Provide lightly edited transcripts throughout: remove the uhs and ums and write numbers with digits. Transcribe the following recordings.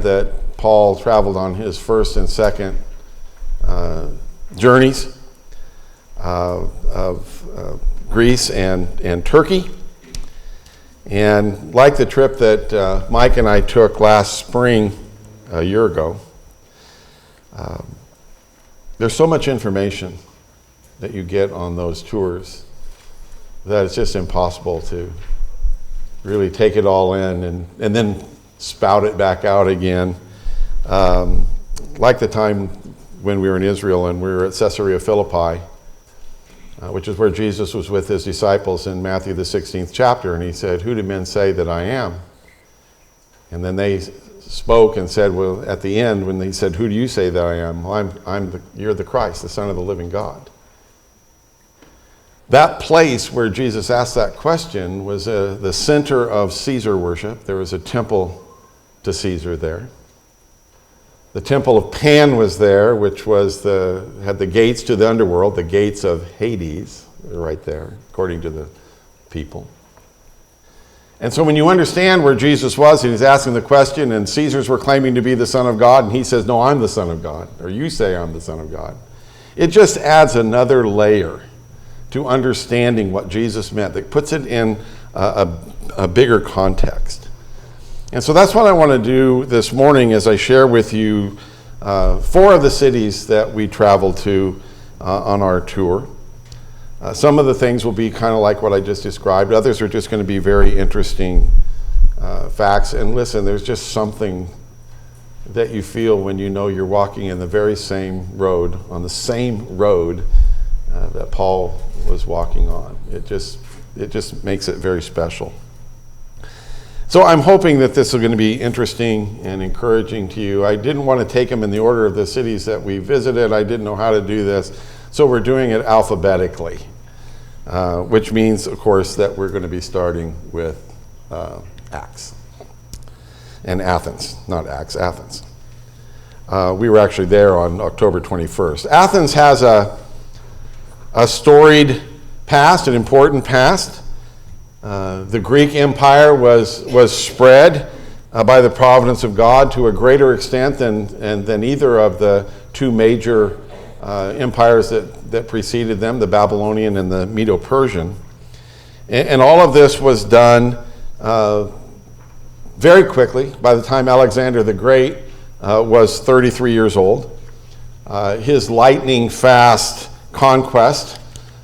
that Paul traveled on his first and second journeys of Greece and Turkey. And like the trip that Mike and I took last spring, a year ago, there's so much information that you get on those tours that it's just impossible to really take it all in and then spout it back out again. Like the time when we were in Israel and we were at Caesarea Philippi, which is where Jesus was with his disciples in Matthew the 16th chapter, and he said, "Who do men say that I am?" And then they spoke and said, well, at the end, when he said, "Who do you say that I am?" "Well, you're the Christ, the Son of the living God." That place where Jesus asked that question was the center of Caesar worship. There was a temple to Caesar there. The temple of Pan was there, which had the gates to the underworld, the gates of Hades, right there, according to the people. And so when you understand where Jesus was, and he's asking the question, and Caesars were claiming to be the Son of God, and he says, "No, I'm the Son of God," or "You say I'm the Son of God," it just adds another layer to understanding what Jesus meant, that puts it in a bigger context. And so that's what I want to do this morning as I share with you 4 of the cities that we traveled to on our tour. Some of the things will be kind of like what I just described. Others are just going to be very interesting facts. And listen, there's just something that you feel when you know you're walking in the very same road, on the same road that Paul was walking on. It just makes it very special. So I'm hoping that this is going to be interesting and encouraging to you. I didn't want to take them in the order of the cities that we visited. I didn't know how to do this. So we're doing it alphabetically, which means, of course, that we're going to be starting with Acts and Athens, not Acts, Athens. We were actually there on October 21st. Athens has a storied past, an important past. The Greek Empire was spread by the providence of God to a greater extent than either of the 2 major empires that preceded them, the Babylonian and the Medo-Persian. And all of this was done very quickly. By the time Alexander the Great was 33 years old, his lightning fast conquest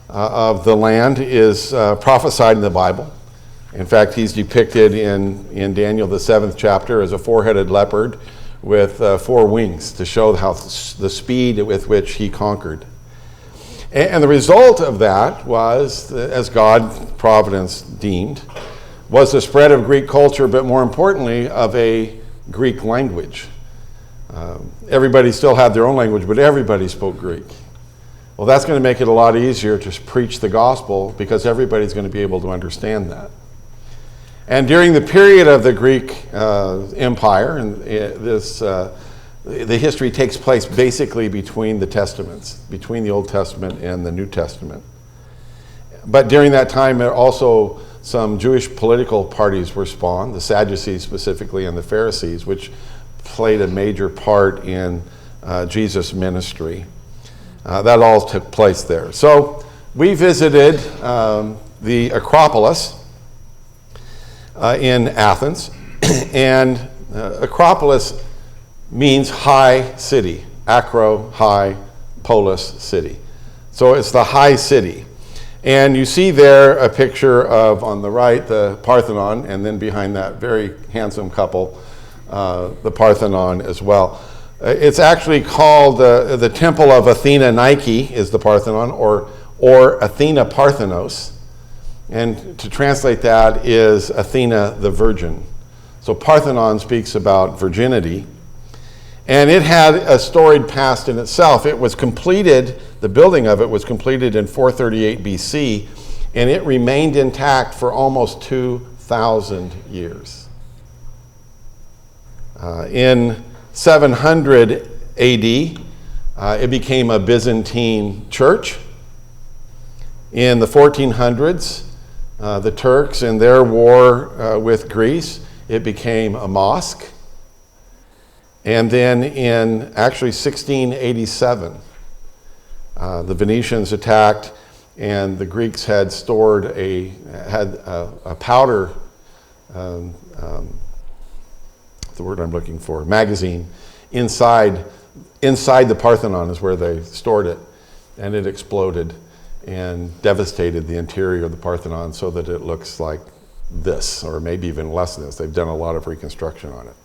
of the land is prophesied in the Bible. In fact, he's depicted in Daniel the 7th chapter as a 4-headed leopard with 4 wings to show how the speed with which he conquered. And the result of that was, as God providence deemed, was the spread of Greek culture, but more importantly, of a Greek language. Everybody still had their own language, but everybody spoke Greek. Well, that's going to make it a lot easier to preach the gospel because everybody's going to be able to understand that. And during the period of the Greek Empire, and the history takes place basically between the Testaments, between the Old Testament and the New Testament. But during that time, also some Jewish political parties were spawned, the Sadducees specifically and the Pharisees, which played a major part in Jesus' ministry. That all took place there. So we visited the Acropolis in Athens, and Acropolis means high city. Acro, high, polis, city. So it's the high city. And you see there a picture of, on the right, the Parthenon, and then behind that very handsome couple, the Parthenon as well. It's actually called the Temple of Athena Nike is the Parthenon, or Athena Parthenos. And to translate that is Athena the Virgin. So Parthenon speaks about virginity. And it had a storied past in itself. It was completed, the building of it was completed in 438 BC, and it remained intact for almost 2,000 years. In 700 AD, it became a Byzantine church. In the 1400s, the Turks, in their war with Greece, it became a mosque. And then in actually 1687, the Venetians attacked, and the Greeks had stored a powder, the word I'm looking for, magazine, inside the Parthenon is where they stored it, and it exploded and devastated the interior of the Parthenon so that it looks like this, or maybe even less than this. They've done a lot of reconstruction on it.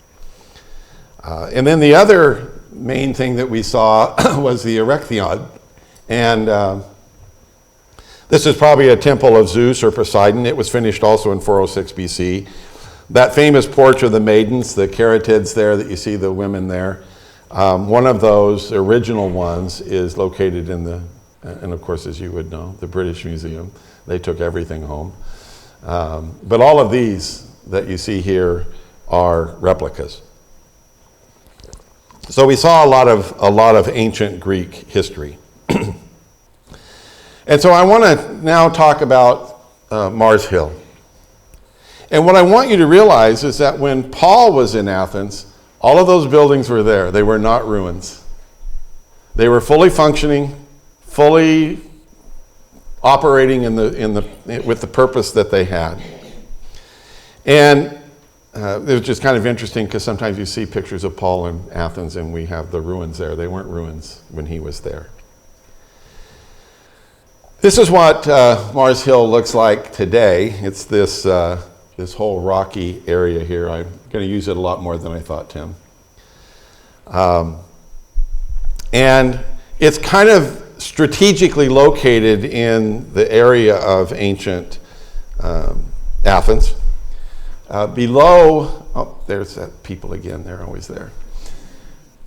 And then the other main thing that we saw was the Erechtheion. And this is probably a temple of Zeus or Poseidon. It was finished also in 406 BC. That famous porch of the maidens, the caryatids there that you see, the women there, one of those original ones is located in the, and of course, as you would know, the British Museum. They took everything home. But all of these that you see here are replicas. So we saw a lot of ancient Greek history. And so I want to now talk about Mars Hill. And what I want you to realize is that when Paul was in Athens, all of those buildings were there. They were not ruins. They were fully functioning, fully operating with the purpose that they had. And it was just kind of interesting because sometimes you see pictures of Paul in Athens and we have the ruins there. They weren't ruins when he was there. This is what Mars Hill looks like today. It's this whole rocky area here. I'm going to use it a lot more than I thought, Tim. And it's kind of strategically located in the area of ancient Athens. Below, oh, there's that people again. They're always there.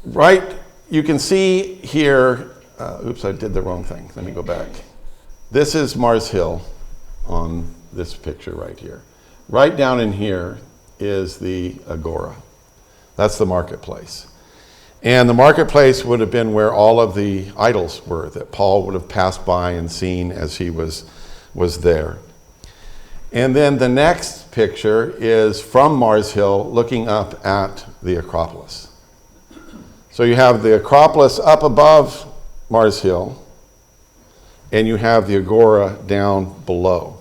Right, you can see here, oops, I did the wrong thing. Let me go back. This is Mars Hill on this picture right here. Right down in here is the Agora. That's the marketplace. And the marketplace would have been where all of the idols were that Paul would have passed by and seen as he was there. And then the next picture is from Mars Hill looking up at the Acropolis. So you have the Acropolis up above Mars Hill, and you have the Agora down below.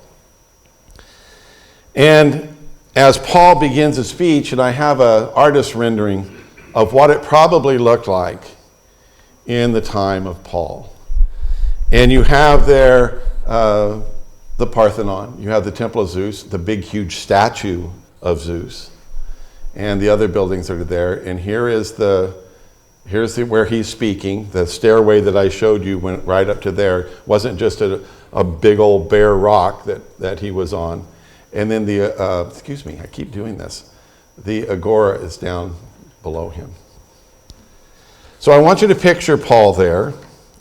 And as Paul begins his speech, and I have an artist rendering of what it probably looked like in the time of Paul. And you have there the Parthenon, you have the Temple of Zeus, the big huge statue of Zeus, and the other buildings are there. And here's where he's speaking. The stairway that I showed you went right up to there. Wasn't just a big old bare rock that he was on. And then excuse me, I keep doing this. The Agora is down below him. So I want you to picture Paul there,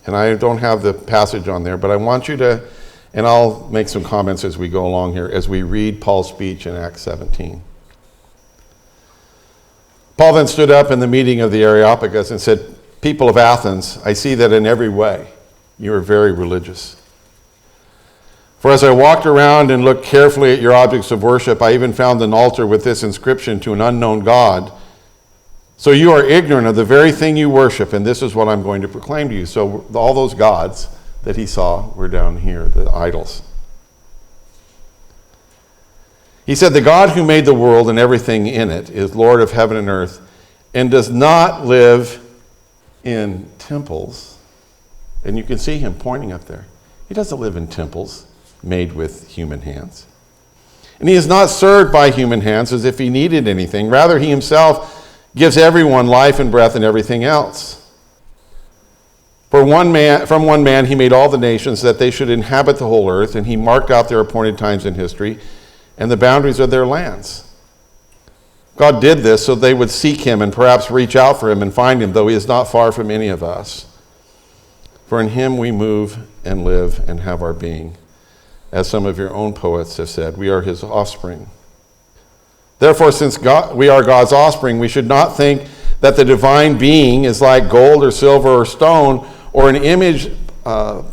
and I don't have the passage on there, but I want you to, and I'll make some comments as we go along here, as we read Paul's speech in Acts 17. Paul then stood up in the meeting of the Areopagus and said, "People of Athens, I see that in every way you are very religious. For as I walked around and looked carefully at your objects of worship, I even found an altar with this inscription, 'To an unknown God.' So you are ignorant of the very thing you worship, and this is what I'm going to proclaim to you." So all those gods that he saw were down here, the idols. He said, "The God who made the world and everything in it is Lord of heaven and earth, and does not live in temples." And you can see him pointing up there. He doesn't live in temples made with human hands. And he is not served by human hands as if he needed anything. Rather, he himself gives everyone life and breath and everything else. From one man he made all the nations that they should inhabit the whole earth, and he marked out their appointed times in history and the boundaries of their lands. God did this so they would seek him and perhaps reach out for him and find him, though he is not far from any of us. For in him we move and live and have our being. As some of your own poets have said, we are his offspring. Therefore, since we are God's offspring, we should not think that the divine being is like gold or silver or stone or an image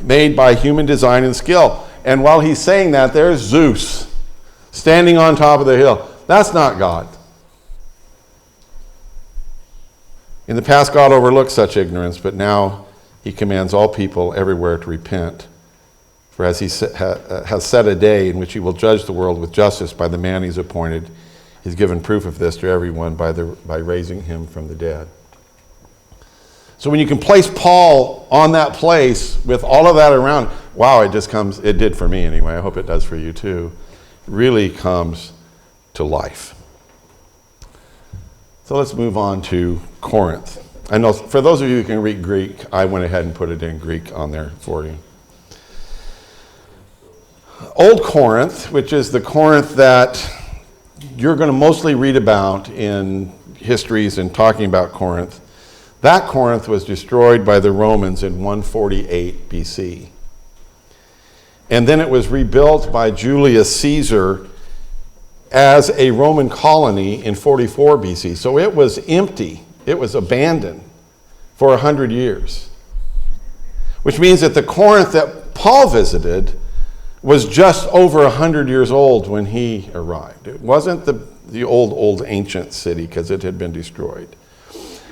made by human design and skill. And while he's saying that, there's Zeus standing on top of the hill. That's not God. In the past, God overlooked such ignorance, but now he commands all people everywhere to repent. For as he has set a day in which he will judge the world with justice by the man he's appointed, he's given proof of this to everyone by raising him from the dead. So when you can place Paul on that place with all of that around, wow, it did for me anyway. I hope it does for you too. It really comes to life. So let's move on to Corinth. I know for those of you who can read Greek, I went ahead and put it in Greek on there for you. Old Corinth, which is the Corinth that you're going to mostly read about in histories and talking about Corinth, that Corinth was destroyed by the Romans in 148 BC. And then it was rebuilt by Julius Caesar as a Roman colony in 44 BC. So it was empty. It was abandoned for 100 years. Which means that the Corinth that Paul visited was just over 100 years old when he arrived. It wasn't the old ancient city because it had been destroyed.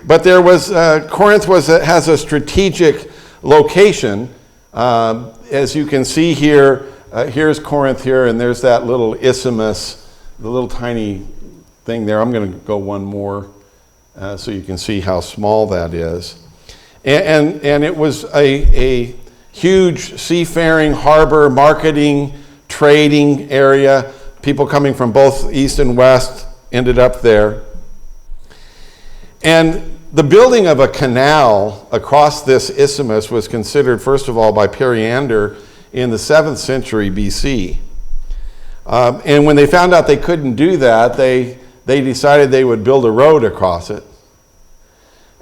But there was, Corinth has a strategic location. As you can see here, here's Corinth here, and there's that little isthmus, the little tiny thing there. I'm going to go one more so you can see how small that is. And it was a huge seafaring harbor, marketing, trading area. People coming from both east and west ended up there. And the building of a canal across this isthmus was considered, first of all, by Periander in the 7th century BC. And when they found out they couldn't do that, they decided they would build a road across it.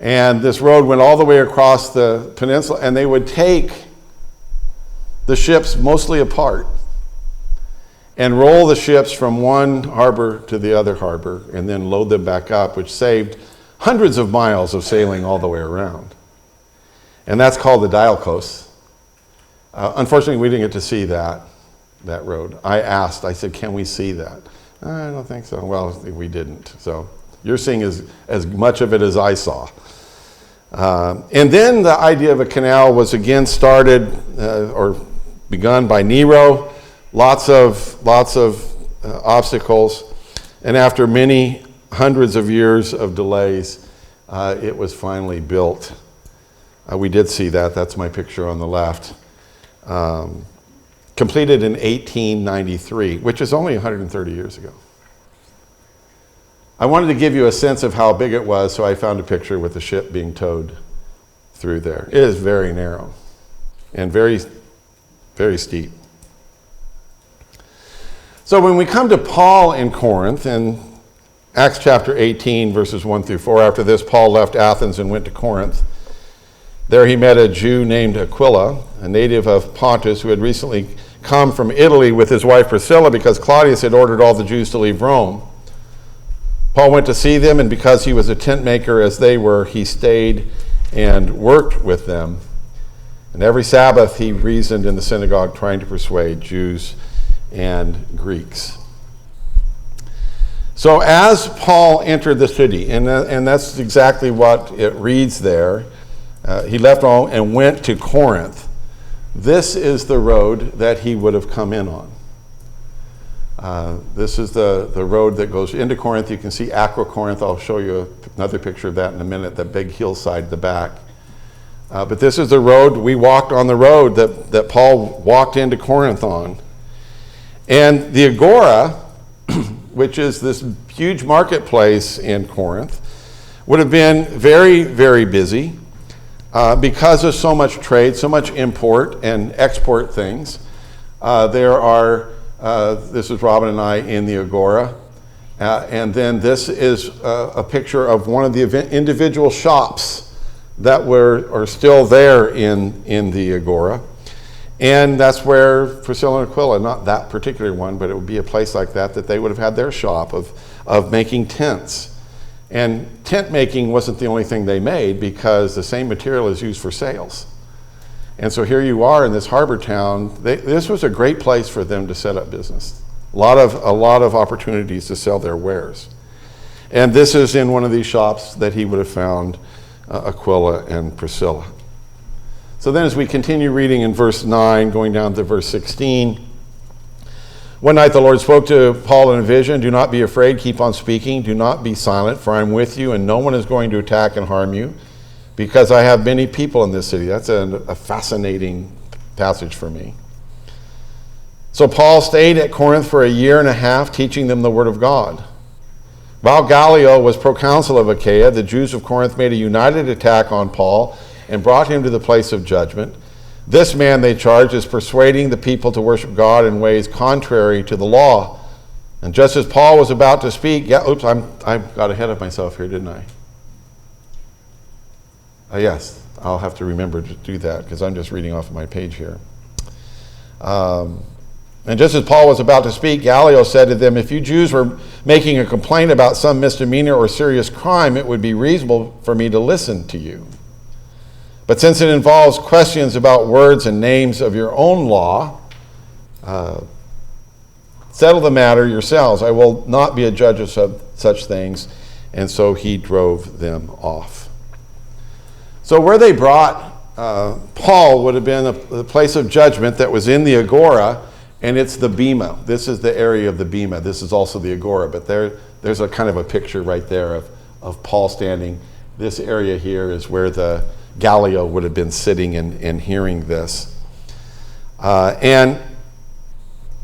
And this road went all the way across the peninsula, and they would take the ships mostly apart and roll the ships from one harbor to the other harbor and then load them back up, which saved hundreds of miles of sailing all the way around. And that's called the Dialkos. Unfortunately, we didn't get to see that road. I said, can we see that? I don't think so. Well, we didn't. So you're seeing as much of it as I saw. And then the idea of a canal was again started or begun by Nero. Lots of obstacles. And after many hundreds of years of delays, it was finally built. We did see that. That's my picture on the left. Completed in 1893, which is only 130 years ago. I wanted to give you a sense of how big it was, so I found a picture with the ship being towed through there. It is very narrow and very, very steep. So when we come to Paul in Corinth, in Acts chapter 18, verses 1 through 4, after this, Paul left Athens and went to Corinth. There he met a Jew named Aquila, a native of Pontus, who had recently come from Italy with his wife Priscilla because Claudius had ordered all the Jews to leave Rome. Paul went to see them, and because he was a tent maker as they were, he stayed and worked with them. And every Sabbath he reasoned in the synagogue, trying to persuade Jews and Greeks. So as Paul entered the city, and that's exactly what it reads there, he left Rome and went to Corinth. This is the road that he would have come in on. This is the road that goes into Corinth. You can see Acrocorinth. I'll show you another picture of that in a minute, that big hillside at the back. But this is the road. We walked on the road that Paul walked into Corinth on. And the Agora, which is this huge marketplace in Corinth, would have been very, very busy because of so much trade, so much import and export things. This is Robin and I in the Agora. And then this is a picture of one of the individual shops that are still there in the Agora. And that's where Priscilla and Aquila, not that particular one, but it would be a place like that they would have had their shop of making tents. And tent making wasn't the only thing they made, because the same material is used for sails. And so here you are in this harbor town. This was a great place for them to set up business. A lot of opportunities to sell their wares. And this is in one of these shops that he would have found Aquila and Priscilla. So then as we continue reading in verse 9, going down to verse 16, one night the Lord spoke to Paul in a vision, "Do not be afraid, keep on speaking, do not be silent, for I am with you, and no one is going to attack and harm you, because I have many people in this city." That's a fascinating passage for me. So Paul stayed at Corinth for 1.5 years, teaching them the word of God. While Gallio was proconsul of Achaia, the Jews of Corinth made a united attack on Paul and brought him to the place of judgment. This man, they charged, is persuading the people to worship God in ways contrary to the law. And just as Paul was about to speak, I got ahead of myself here, didn't I? Yes, I'll have to remember to do that because I'm just reading off of my page here. And just as Paul was about to speak, Gallio said to them, "If you Jews were making a complaint about some misdemeanor or serious crime, it would be reasonable for me to listen to you. But since it involves questions about words and names of your own law, settle the matter yourselves. I will not be a judge of such things." And so he drove them off. So where they brought Paul would have been the place of judgment that was in the Agora, and it's the Bema. This is the area of the Bema. This is also the Agora, but there's a kind of a picture right there of Paul standing. This area here is where the Gallio would have been sitting and hearing this. And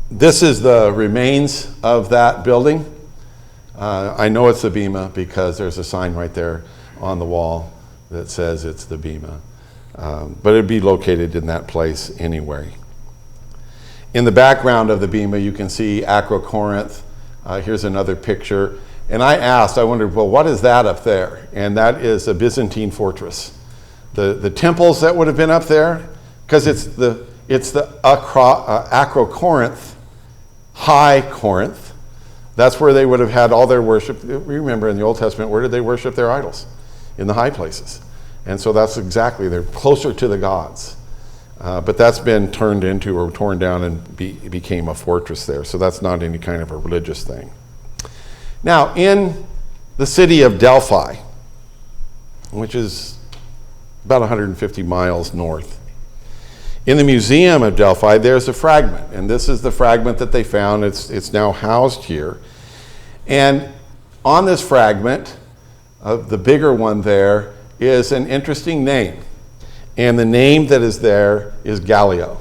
this is the remains of that building. I know it's the Bema because there's a sign right there on the wall that says it's the Bema. But it'd be located in that place anyway. In the background of the Bema, you can see Acrocorinth. Here's another picture. And I wondered, well, what is that up there? And that is a Byzantine fortress. The temples that would have been up there, because it's the Acrocorinth, High Corinth. That's where they would have had all their worship. Remember in the Old Testament, where did they worship their idols? In the high places. And so that's exactly, they're closer to the gods. But that's been turned into or torn down and became a fortress there. So that's not any kind of a religious thing. Now, in the city of Delphi, which is about 150 miles north, in the Museum of Delphi, there's a fragment. And this is the fragment that they found. It's now housed here. And on this fragment, the bigger one there, is an interesting name. And the name that is there is Gallio,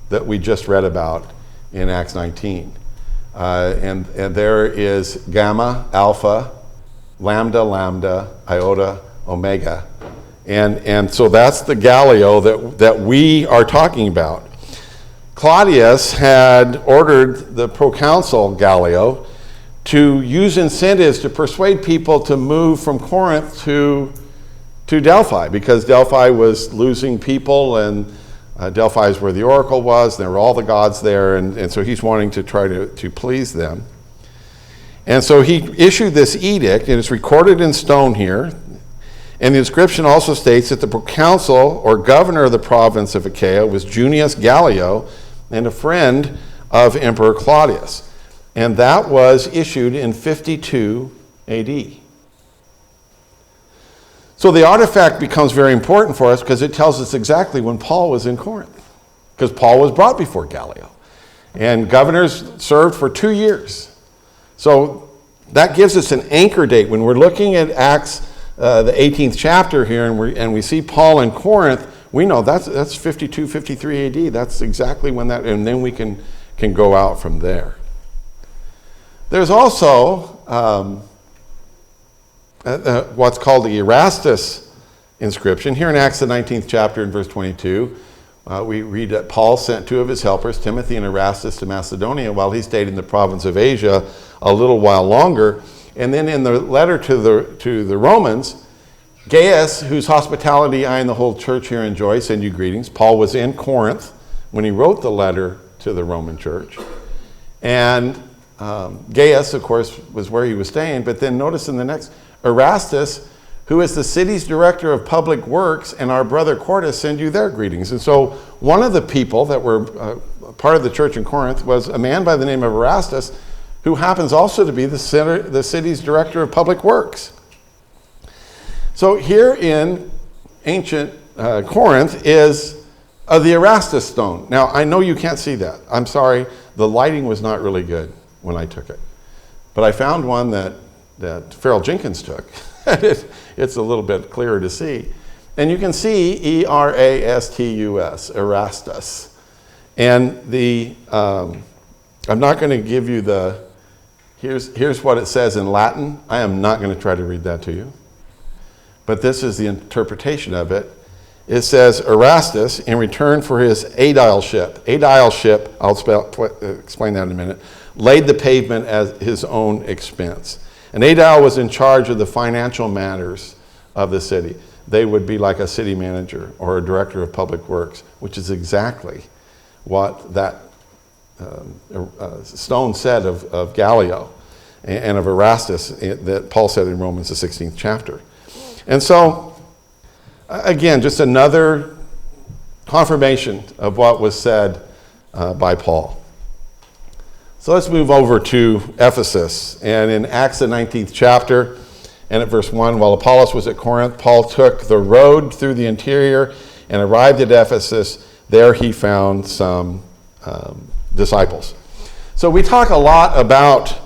that we just read about in Acts 19. And there is Gamma, Alpha, Lambda, Iota, Omega. And so that's the Gallio that we are talking about. Claudius had ordered the proconsul Gallio to use incentives to persuade people to move from Corinth to Delphi, because Delphi was losing people, and Delphi is where the oracle was, and there were all the gods there, and so he's wanting to try to please them. And so he issued this edict, and it's recorded in stone here. And the inscription also states that the proconsul or governor of the province of Achaia was Junius Gallio, and a friend of Emperor Claudius. And that was issued in 52 AD. So the artifact becomes very important for us because it tells us exactly when Paul was in Corinth, because Paul was brought before Gallio. And governors served for 2 years. So that gives us an anchor date. When we're looking at Acts, the 18th chapter here, and we see Paul in Corinth, we know that's 52, 53 AD. That's exactly when that, and then we can go out from there. There's also what's called the Erastus inscription. Here in Acts, the 19th chapter, in verse 22, we read that Paul sent 2 of his helpers, Timothy and Erastus, to Macedonia while he stayed in the province of Asia a little while longer. And then in the letter to the Romans, Gaius, whose hospitality I and the whole church here enjoy, send you greetings. Paul was in Corinth when he wrote the letter to the Roman church. And Gaius, of course, was where he was staying. But then notice in the next, Erastus, who is the city's director of public works, and our brother Quartus send you their greetings. And so one of the people that were part of the church in Corinth was a man by the name of Erastus, who happens also to be the city's director of public works. So here in ancient Corinth is the Erastus stone. Now, I know you can't see that. I'm sorry, the lighting was not really good when I took it. But I found one that Farrell Jenkins took. It's a little bit clearer to see. And you can see Erastus, Erastus. And I'm not going to give you here's what it says in Latin. I am not going to try to read that to you. But this is the interpretation of it. It says, Erastus, in return for his aedileship, I'll explain that in a minute, laid the pavement at his own expense. An aedile was in charge of the financial matters of the city. They would be like a city manager or a director of public works, which is exactly what that stone said of Gallio and of Erastus that Paul said in Romans, the 16th chapter. And so, again, just another confirmation of what was said by Paul. So let's move over to Ephesus. And in Acts, the 19th chapter, and at verse 1, while Apollos was at Corinth, Paul took the road through the interior and arrived at Ephesus. There he found some disciples. So we talk a lot about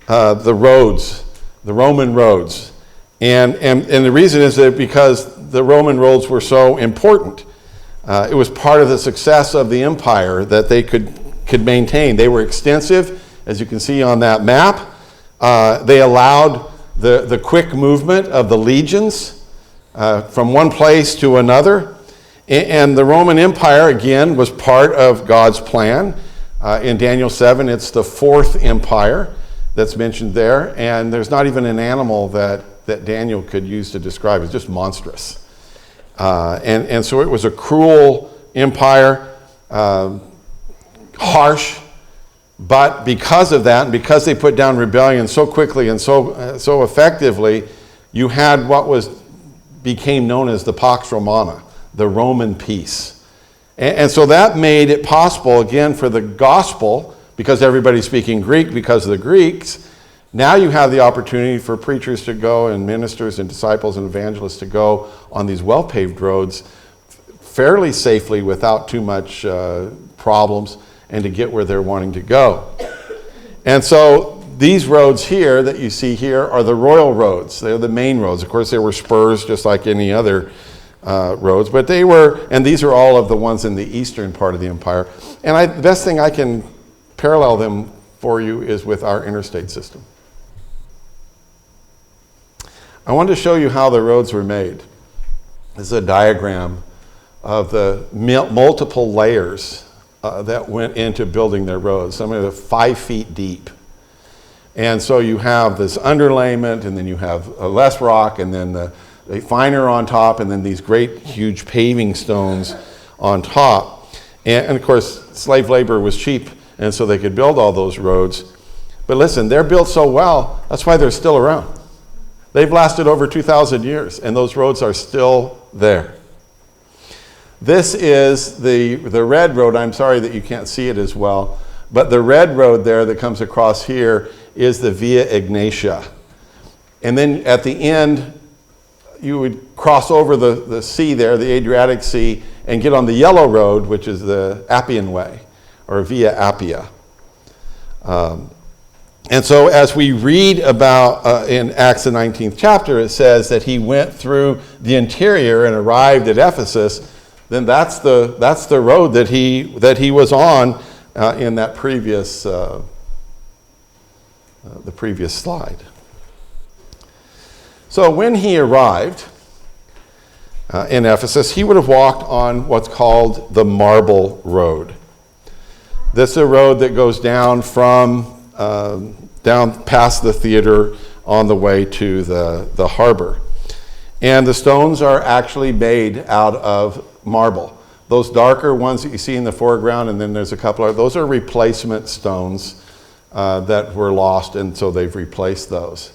the roads, the Roman roads. And the reason is that because the Roman roads were so important. It was part of the success of the empire that they could maintain. They were extensive, as you can see on that map. They allowed the quick movement of the legions from one place to another. And the Roman Empire, again, was part of God's plan. In Daniel 7, it's the fourth empire that's mentioned there. And there's not even an animal that Daniel could use to describe. It's just monstrous. And so it was a cruel empire, harsh, but because of that, and because they put down rebellion so quickly and so effectively, you had what became known as the Pax Romana, the Roman peace. And so that made it possible, again, for the gospel, because everybody's speaking Greek because of the Greeks. Now you have the opportunity for preachers to go and ministers and disciples and evangelists to go on these well-paved roads fairly safely without too much problems and to get where they're wanting to go. And so these roads here that you see here are the royal roads. They're the main roads. Of course, there were spurs just like any other roads, but and these are all of the ones in the eastern part of the empire. And the best thing I can parallel them for you is with our interstate system. I wanted to show you how the roads were made. This is a diagram of the multiple layers that went into building their roads. Some of them are 5 feet deep. And so you have this underlayment, and then you have less rock, and then the finer on top, and then these great huge paving stones on top. And of course, slave labor was cheap, and so they could build all those roads. But listen, they're built so well, that's why they're still around. They've lasted over 2,000 years, and those roads are still there. This is the red road. I'm sorry that you can't see it as well, but the red road there that comes across here is the Via Egnatia. And then at the end, you would cross over the sea there, the Adriatic Sea, and get on the yellow road, which is the Appian Way, or Via Appia. And so as we read about in Acts the 19th chapter, it says that he went through the interior and arrived at Ephesus. Then that's the road that he was on in that previous the previous slide. So when he arrived in Ephesus, he would have walked on what's called the Marble Road. This is a road that goes down from down past the theater on the way to the harbor. And the stones are actually made out of marble. Those darker ones that you see in the foreground, and then there's a couple of, those are replacement stones that were lost, and so they've replaced those.